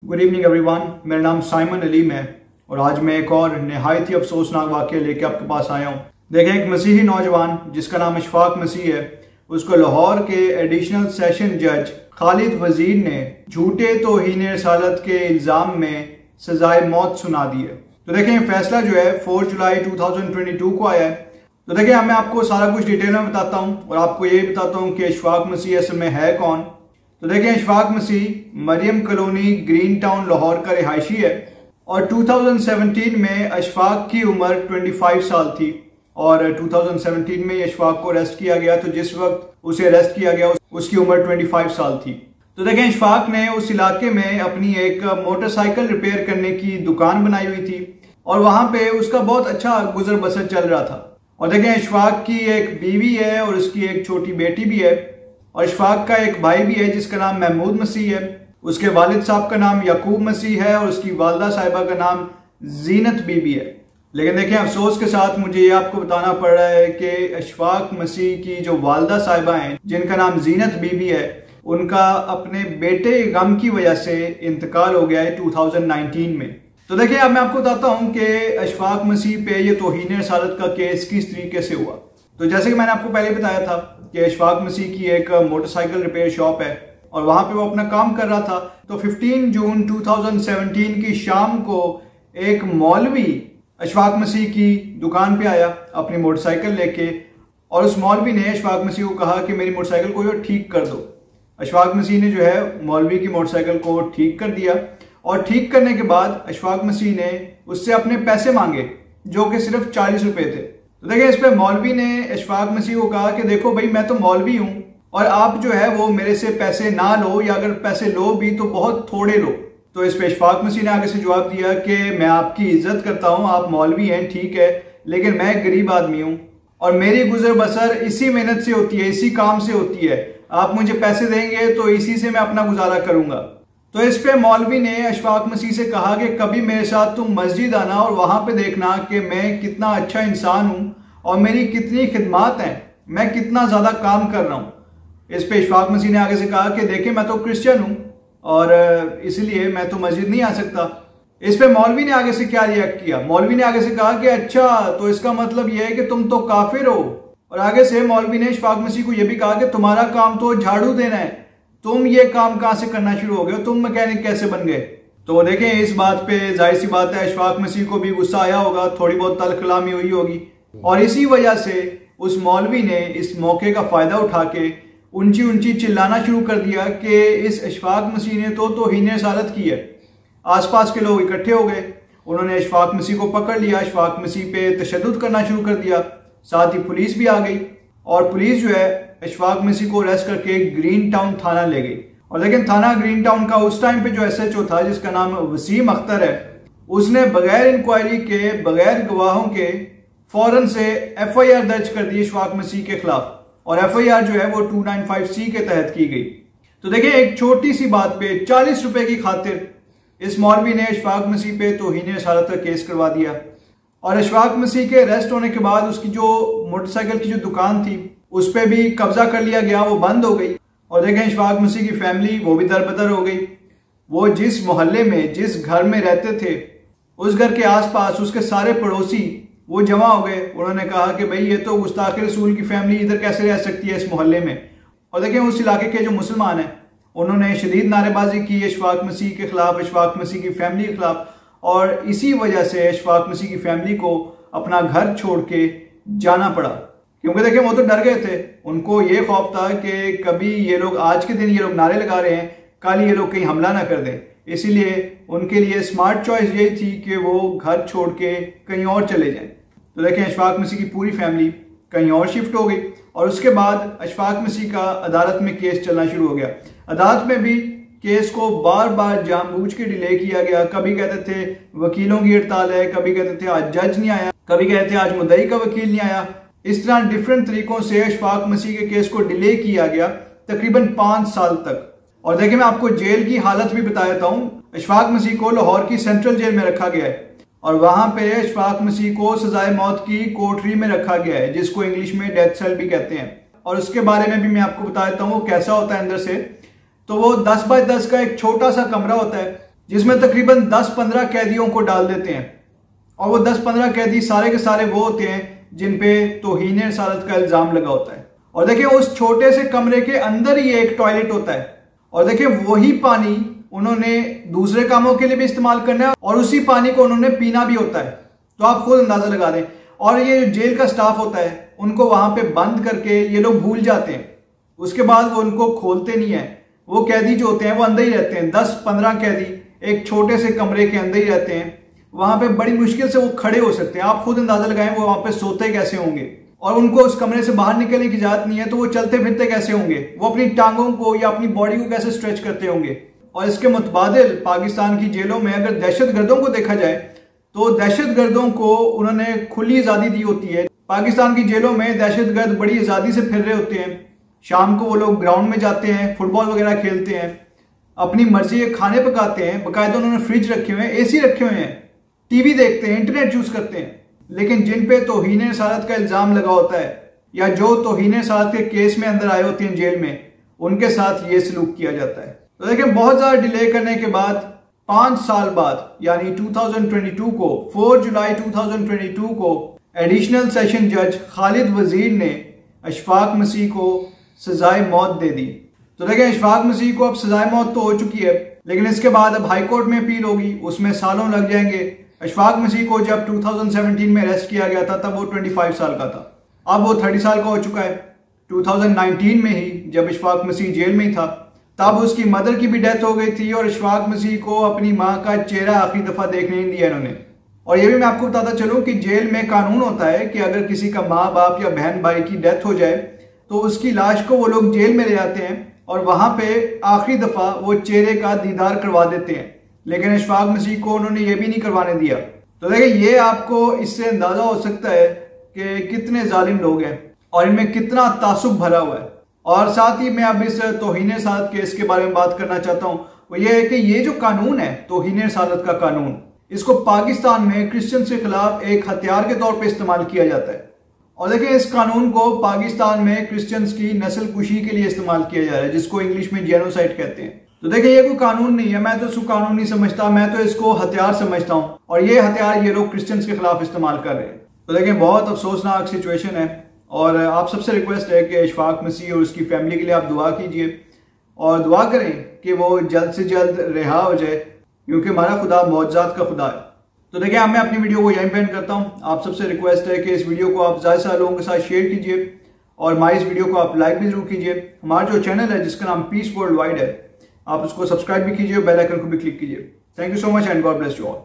Good evening everyone, मेरा नाम Simon Aleem है और आज मैं एक और नहायत ही अफसोसनाक वाक़या लेके आपके पास आया हूँ। देखें, एक मसीही नौजवान जिसका नाम इशफाक मसीह है, उसको लाहौर के एडिशनल सेशन जज खालिद वजीर ने झूठे तौहीन रसालत के इल्ज़ाम में सजाए मौत सुना दी है। तो देखें, फैसला जो है 4 जुलाई 2022 को आया है। तो देखें, मैं आपको सारा कुछ डिटेल में बताता हूँ और आपको ये बताता हूँ कि इशफाक मसीह असल में है कौन। तो देखें, Ishfaq Masih Maryam colony green town Lahore का रिहायशी है और 2017 में इशफाक की उम्र 25 साल थी और 2017 में इशफाक को अरेस्ट किया गया। तो जिस वक्त उसे अरेस्ट किया गया उसकी उम्र 25 साल थी। तो देखें, इशफाक ने उस इलाके में अपनी एक मोटरसाइकिल रिपेयर करने की दुकान बनाई हुई थी और वहां पे उसका बहुत अच्छा गुजर बसर चल रहा था। और देखें, इशफाक की एक बीवी है और उसकी एक छोटी बेटी भी है और इशफाक का एक भाई भी है जिसका नाम महमूद मसीह है। उसके वालिद साहब का नाम याकूब मसीह है और उसकी वालदा साहिबा का नाम जीनत बीबी है। लेकिन देखें, अफसोस के साथ मुझे ये आपको बताना पड़ रहा है कि इशफाक मसीह की जो वालदा साहिबा हैं जिनका नाम जीनत बीबी है, उनका अपने बेटे गम की वजह से इंतकाल हो गया है 2019 में। तो देखिए, अब मैं आपको बताता हूँ कि इशफाक मसीह पे ये तौहीन रसालत का केस किस तरीके से हुआ। तो जैसे कि मैंने आपको पहले बताया था कि इशफाक मसीह की एक मोटरसाइकिल रिपेयर शॉप है और वहां पे वो अपना काम कर रहा था। तो 15 जून 2017 की शाम को एक मौलवी इशफाक मसीह की दुकान पे आया अपनी मोटरसाइकिल लेके और उस मौलवी ने इशफाक मसीह को कहा कि मेरी मोटरसाइकिल को जो ठीक कर दो। इशफाक मसीह ने जो है मौलवी की मोटरसाइकिल को ठीक कर दिया और ठीक करने के बाद इशफाक मसीह ने उससे अपने पैसे मांगे जो कि सिर्फ 40 रुपए थे। तो देखिए, इस पे मौलवी ने इशफाक मसीह को कहा कि देखो भाई, मैं तो मौलवी हूं और आप जो है वो मेरे से पैसे ना लो या अगर पैसे लो भी तो बहुत थोड़े लो। तो इस पे इशफाक मसीह ने आगे से जवाब दिया कि मैं आपकी इज्जत करता हूं, आप मौलवी हैं ठीक है, लेकिन मैं गरीब आदमी हूं और मेरी गुजर बसर इसी मेहनत से होती है, इसी काम से होती है। आप मुझे पैसे देंगे तो इसी से मैं अपना गुजारा करूंगा। तो इस पे मौलवी ने इशफाक मसीह से कहा कि कभी मेरे साथ तुम मस्जिद आना और वहां पे देखना कि मैं कितना अच्छा इंसान हूं और मेरी कितनी खिदमत है, मैं कितना ज्यादा काम कर रहा हूं। इस पे इशफाक मसीह ने आगे से कहा कि देखिए, मैं तो क्रिश्चियन हूं और इसलिए मैं तो मस्जिद नहीं आ सकता। इस पे मौलवी ने आगे से क्या रिएक्ट किया, मौलवी ने आगे से कहा कि अच्छा, तो इसका मतलब यह है कि तुम तो काफिर हो। और आगे से मौलवी ने इशफाक मसीह को यह भी कहा कि तुम्हारा काम तो झाड़ू देना है, तुम ये काम कहां से करना शुरू हो गए, तुम मैकेनिक कैसे बन गए। तो देखें, इस बात पे जाहिर सी बात है इशफाक मसीह को भी गुस्सा आया होगा, थोड़ी बहुत तलखलामी हुई होगी और इसी वजह से उस मौलवी ने इस मौके का फायदा उठा के ऊंची ऊंची चिल्लाना शुरू कर दिया कि इस इशफाक मसीह ने तो तौहीन रसालत की है। आसपास के लोग इकट्ठे हो गए, उन्होंने इशफाक मसीह को पकड़ लिया, इशफाक मसीह पे तशद्दुद करना शुरू कर दिया। साथ ही पुलिस भी आ गई और पुलिस जो है इशफाक मसीह को अरेस्ट करके ग्रीन टाउन थाना ले गई। और लेकिन थाना ग्रीन टाउन का उस टाइम पे जो SHO था जिसका नाम वसीम अख्तर है, उसने बगैर इंक्वायरी के, बगैर गवाहों के फौरन से FIR दर्ज कर दी इशफाक मसीह के खिलाफ और FIR जो है वो 295C के तहत की गई। तो देखिए, एक छोटी सी बात पे 40 रुपए की खातिर इस मौलवी ने इशफाक मसीह पे तौहीन रसालत का केस करवा दिया और इशफाक मसीह के अरेस्ट होने के बाद उसकी जो मोटरसाइकिल की जो दुकान थी उस पर भी कब्जा कर लिया गया, वो बंद हो गई। और देखें, इशफाक मसीह की फैमिली वो भी दरबदर हो गई। वो जिस मोहल्ले में, जिस घर में रहते थे, उस घर के आसपास उसके सारे पड़ोसी वो जमा हो गए। उन्होंने कहा कि भाई, ये तो गुस्ताख रसूल की फैमिली इधर कैसे रह सकती है इस मोहल्ले में। और देखें, उस इलाके के जो मुसलमान हैं उन्होंने शदीद नारेबाजी की इशफाक मसीह के खिलाफ, इशफाक मसीह की फैमिली के खिलाफ और इसी वजह से इशफाक मसीह की फैमिली को अपना घर छोड़ के जाना पड़ा। क्योंकि देखिए, वो तो डर गए थे, उनको ये खौफ था कि कभी ये लोग, आज के दिन ये लोग नारे लगा रहे हैं, कल ये लोग कहीं हमला ना कर दें। इसीलिए उनके लिए स्मार्ट चॉइस यही थी कि वो घर छोड़ के कहीं और चले जाएं। तो देखें, इशफाक मसीह की पूरी फैमिली कहीं और शिफ्ट हो गई और उसके बाद इशफाक मसीह का अदालत में केस चलना शुरू हो गया। अदालत में भी केस को बार बार जानबूझ के डिले किया गया। कभी कहते थे वकीलों की हड़ताल है, कभी कहते थे आज जज नहीं आया, कभी कहते थे आज मुद्दई का वकील नहीं आया। इस तरह डिफरेंट तरीकों से इशफाक मसीह के केस को डिले किया गया तकरीबन 5 साल तक। और देखिए, मैं आपको जेल की हालत भी बता देता हूँ। इशफाक मसीह को लाहौर की सेंट्रल जेल में रखा गया है और वहां पे इशफाक मसीह को सजाए मौत की कोठरी में रखा गया है, जिसको इंग्लिश में डेथ सेल भी कहते हैं। और उसके बारे में भी मैं आपको बता देता हूँ वो कैसा होता है अंदर से। तो वो 10 बाय 10 का एक छोटा सा कमरा होता है जिसमें तकरीबन 10-15 कैदियों को डाल देते हैं। और वो 10-15 कैदी सारे के सारे वो होते हैं जिन पे तौहीन रिसालत का इल्जाम लगा होता है। और देखिए उस छोटे से कमरे के अंदर ही एक टॉयलेट होता है, और देखिए वही पानी उन्होंने दूसरे कामों के लिए भी इस्तेमाल करना है और उसी पानी को उन्होंने पीना भी होता है। तो आप खुद अंदाजा लगा दें। और ये जेल का स्टाफ होता है, उनको वहां पे बंद करके ये लोग भूल जाते हैं। उसके बाद वो उनको खोलते नहीं है। वो कैदी जो होते हैं वो अंदर ही रहते हैं। 10-15 कैदी एक छोटे से कमरे के अंदर ही रहते हैं। वहां पे बड़ी मुश्किल से वो खड़े हो सकते हैं। आप खुद अंदाजा लगाएं वो वहां पे सोते कैसे होंगे, और उनको उस कमरे से बाहर निकलने की इजाजत नहीं है तो वो चलते फिरते कैसे होंगे, वो अपनी टांगों को या अपनी बॉडी को कैसे स्ट्रेच करते होंगे। और इसके मुतबादिल पाकिस्तान की जेलों में अगर दहशतगर्दों को देखा जाए तो दहशतगर्दों को उन्होंने खुली आज़ादी दी होती है। पाकिस्तान की जेलों में दहशतगर्द बड़ी आज़ादी से फिर रहे होते हैं। शाम को वो लोग ग्राउंड में जाते हैं, फुटबॉल वगैरह खेलते हैं, अपनी मर्जी के खाने पकाते हैं, बाकायदा उन्होंने फ्रिज रखे हुए हैं, AC रखे हुए हैं, TV देखते हैं, इंटरनेट यूज करते हैं। लेकिन जिन पे तौहीन रिसालत का इल्जाम लगा होता है या जो तौहीन रिसालत के केस में अंदर आए होते हैं जेल में, उनके साथ ये सलूक किया जाता है। तो देखिए बहुत ज्यादा डिले करने के बाद 5 साल बाद यानी 2022 को 4 जुलाई 2022 को एडिशनल सेशन जज खालिद वजीर ने अशफाक मसीह को सजाए मौत दे दी। तो देखिए अशफाक मसीह को अब सजाए मौत तो हो चुकी है, लेकिन इसके बाद अब हाई कोर्ट में अपील होगी, उसमें सालों लग जाएंगे। अशफाक मसीह को जब 2017 में अरेस्ट किया गया था तब वो 25 साल का था, अब वो 30 साल का हो चुका है। 2019 में ही जब अशफाक मसीह जेल में ही था तब उसकी मदर की भी डेथ हो गई थी और अशफाक मसीह को अपनी माँ का चेहरा आखिरी दफा देखने नहीं दिया इन्होंने। और ये भी मैं आपको बताता चलूं कि जेल में कानून होता है कि अगर किसी का माँ बाप या बहन भाई की डेथ हो जाए तो उसकी लाश को वो लोग जेल में ले जाते हैं और वहां पे आखिरी दफा वो चेहरे का दीदार करवा देते हैं। लेकिन अशफाक मसीह को उन्होंने ये भी नहीं करवाने दिया। तो देखिए ये आपको इससे अंदाजा हो सकता है कि कितने जालिम लोग हैं और इनमें कितना तासुब भरा हुआ है। और साथ ही मैं अब इस तौहीन रिसालत केस के बारे में बात करना चाहता हूँ, वो ये है कि ये जो कानून है तौहीन रिसालत का कानून, इसको पाकिस्तान में क्रिश्चियन के खिलाफ एक हथियार के तौर पर इस्तेमाल किया जाता है। और देखिए इस कानून को पाकिस्तान में क्रिश्चियंस की नस्ल कुशी के लिए इस्तेमाल किया जा रहा है, जिसको इंग्लिश में जेनोसाइड कहते हैं। तो देखिए ये कोई कानून नहीं है, मैं तो इसको कानून नहीं समझता, मैं तो इसको हथियार समझता हूँ। और ये हथियार ये लोग क्रिश्चियंस के खिलाफ इस्तेमाल कर रहे हैं। तो देखिए बहुत अफसोसनाक सिचुएशन है और आप सबसे रिक्वेस्ट है कि अशफाक मसीह और उसकी फैमिली के लिए आप दुआ कीजिए और दुआ करें कि वो जल्द से जल्द रिहा हो जाए, क्योंकि हमारा खुदा मौजज़ात का खुदा है। तो देखिए अब मैं अपनी वीडियो को यहीं पे एंड करता हूँ। आप सबसे रिक्वेस्ट है कि इस वीडियो को आप ज़्यादा से ज़्यादा लोगों के साथ शेयर कीजिए और हमारी इस वीडियो को आप लाइक भी जरूर कीजिए। हमारा जो चैनल है जिसका नाम पीस वर्ल्ड वाइड है, आप उसको सब्सक्राइब भी कीजिए, बेल आइकन को भी क्लिक कीजिए। Thank you so much and God bless you all.